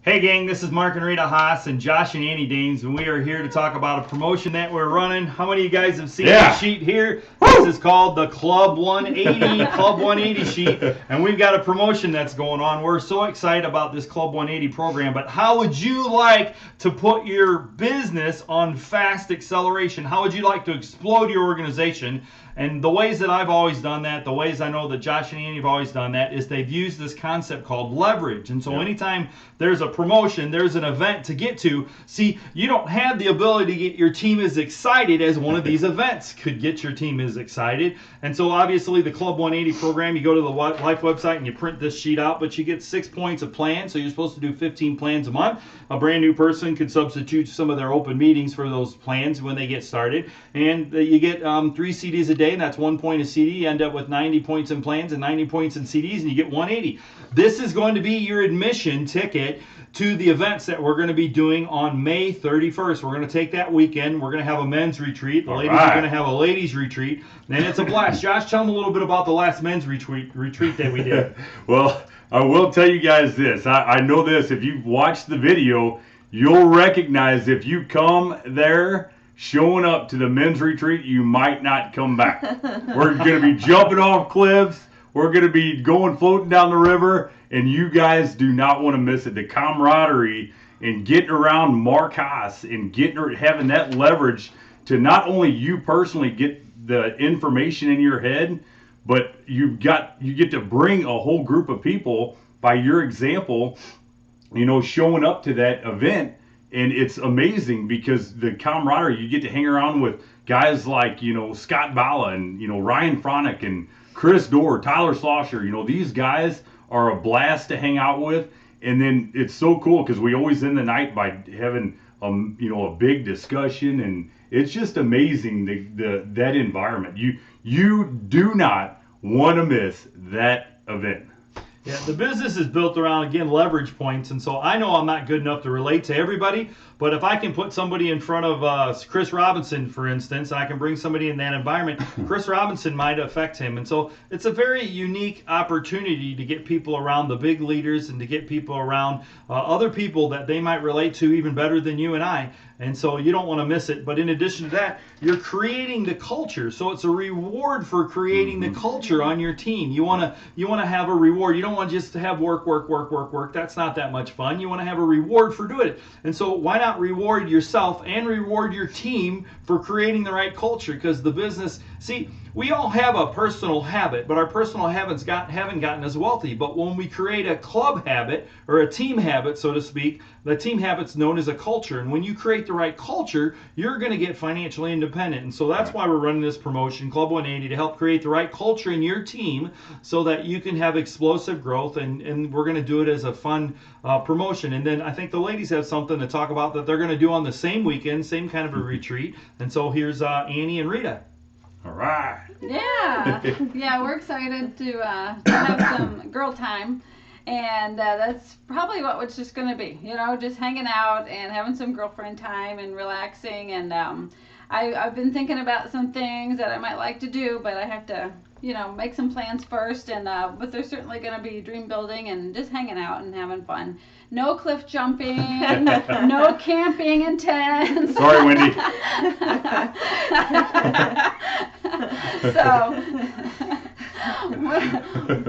Hey gang, this is Mark and Rita Haas and Josh and Annie Danes, and we are here to talk about a promotion that we're running. How many of you guys have seen the sheet here? This is called the Club 180 Club 180 sheet, and we've got a promotion that's going on. We're so excited about this Club 180 program, but how would you like to put your business on fast acceleration? How would you like to explode your organization? And the ways that I've always done that, the ways I know that Josh and Annie have always done that, is they've used this concept called leverage. And so anytime there's a promotion, there's an event to get to, see, you don't have the ability to get your team as excited as one of these events could get your team as excited. And so obviously the Club 180 program, you go to the Life website and you print this sheet out, but you get 6 points of plan. So you're supposed to do 15 plans a month. A brand new person could substitute some of their open meetings for those plans when they get started. And you get 3 CDs a day, and that's 1 point a CD. You end up with 90 points in plans and 90 points in CDs, and you get 180. This is going to be your admission ticket to the events that we're going to be doing on May 31st. We're going to take that weekend. We're going to have a men's retreat. The ladies are going to have a ladies retreat, and it's a blast. Josh, tell them a little bit about the last men's retreat that we did. Well, I will tell you guys this. I know this. If you've watched the video, you'll recognize if you come there showing up to the men's retreat, you might not come back. We're going to be jumping off cliffs. We're going to be going floating down the river, and you guys do not want to miss it. The camaraderie and getting around Mark Haas and having that leverage to not only you personally get the information in your head, but you get to bring a whole group of people by your example, showing up to that event. And it's amazing because the camaraderie, you get to hang around with guys like, Scott Bala and, Ryan Fronick and Chris Dorr, Tyler Schlosser. These guys are a blast to hang out with. And then it's so cool because we always end the night by having, a big discussion. And it's just amazing, that environment. You do not want to miss that event. Yeah, the business is built around, again, leverage points. And so I know I'm not good enough to relate to everybody, but if I can put somebody in front of Chris Robinson, for instance, and I can bring somebody in that environment, Chris Robinson might affect him. And so it's a very unique opportunity to get people around the big leaders and to get people around other people that they might relate to even better than you and I. And so you don't want to miss it. But in addition to that, you're creating the culture. So it's a reward for creating the culture on your team. You want to have a reward. You don't want just to have work. That's not that much fun. You want to have a reward for doing it. And so why not reward yourself and reward your team for creating the right culture? Because the business, see, we all have a personal habit, but our personal habits haven't gotten us wealthy. But when we create a club habit or a team habit, so to speak, the team habit's known as a culture. And when you create the right culture, you're going to get financially independent. And so that's why we're running this promotion, Club 180, to help create the right culture in your team so that you can have explosive growth. And we're going to do it as a fun promotion. And then I think the ladies have something to talk about that they're going to do on the same weekend, same kind of a retreat. And so here's Annie and Rita. All right. Yeah, we're excited to have some girl time. And that's probably what it's just going to be, just hanging out and having some girlfriend time and relaxing. And I've been thinking about some things that I might like to do, but I have to, make some plans first. And but there's certainly going to be dream building and just hanging out and having fun. No cliff jumping, no camping in tents. Sorry, Wendy. So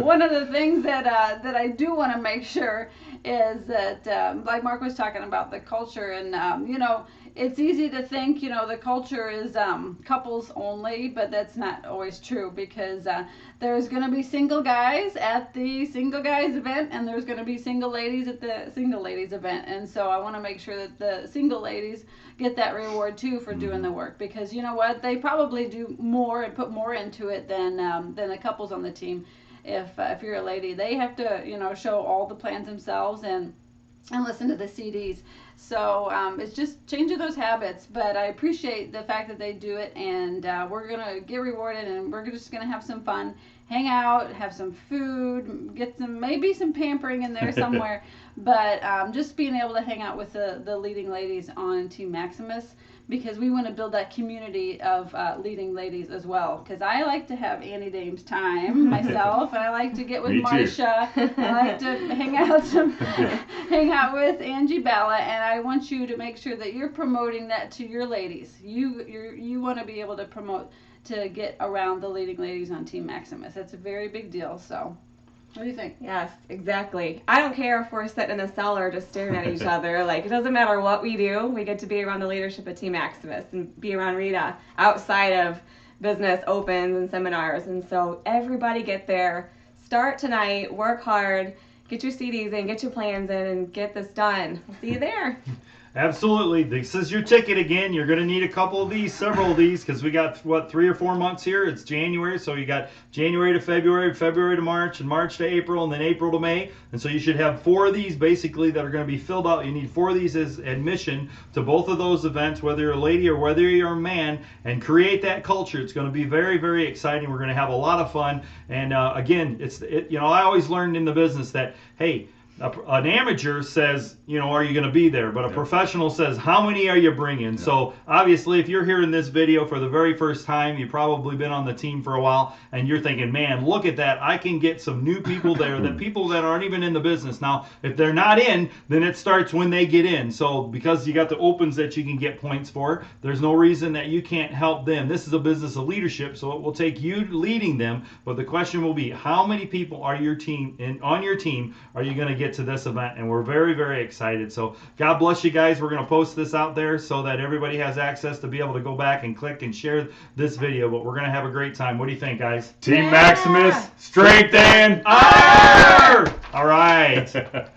one of the things that I do want to make sure is that, like Mark was talking about, the culture, and it's easy to think, the culture is couples only, but that's not always true, because there's going to be single guys at the single guys event, and there's going to be single ladies at the single ladies event. And so I want to make sure that the single ladies get that reward too for doing the work, because you know what, they probably do more and put more into it than the couples on the team. If you're a lady, they have to show all the plans themselves and listen to the CDs. So it's just changing those habits. But I appreciate the fact that they do it, and we're gonna get rewarded, and we're just gonna have some fun, hang out, have some food, get maybe some pampering in there somewhere. But just being able to hang out with the leading ladies on Team Maximus, because we want to build that community of leading ladies as well. Because I like to have Annie Dames time myself, and I like to get with Me too. Marcia. I like to hang out with Angie Balla, and I want you to make sure that you're promoting that to your ladies. You want to be able to promote to get around the leading ladies on Team Maximus. That's a very big deal. So. What do you think? Yes, exactly. I don't care if we're sitting in a cellar just staring at each other. Like, it doesn't matter what we do. We get to be around the leadership of Team Maximus and be around Rita outside of business opens and seminars. And so everybody get there. Start tonight. Work hard. Get your CDs in. Get your plans in. And get this done. We'll see you there. Absolutely. This is your ticket again. You're going to need a couple of these, several of these, because we got, 3 or 4 months here. It's January, so you got January to February, February to March, and March to April, and then April to May. And so you should have 4 of these basically that are going to be filled out. You need 4 of these as admission to both of those events, whether you're a lady or whether you're a man, and create that culture. It's going to be very, very exciting. We're going to have a lot of fun. And again, I always learned in the business that, hey, an amateur says, are you going to be there? But a professional says, how many are you bringing? So obviously, if you're hearing this video for the very first time, you've probably been on the team for a while, and you're thinking, man, look at that. I can get some new people there, that people that aren't even in the business. Now, if they're not in, then it starts when they get in. So because you got the opens that you can get points for, there's no reason that you can't help them. This is a business of leadership, so it will take you leading them. But the question will be, how many people are on your team are you going to get to this event? And we're very, very excited. So God bless you guys. We're going to post this out there so that everybody has access to be able to go back and click and share this video. But we're going to have a great time. What do you think, guys? Team Maximus, strength and All right.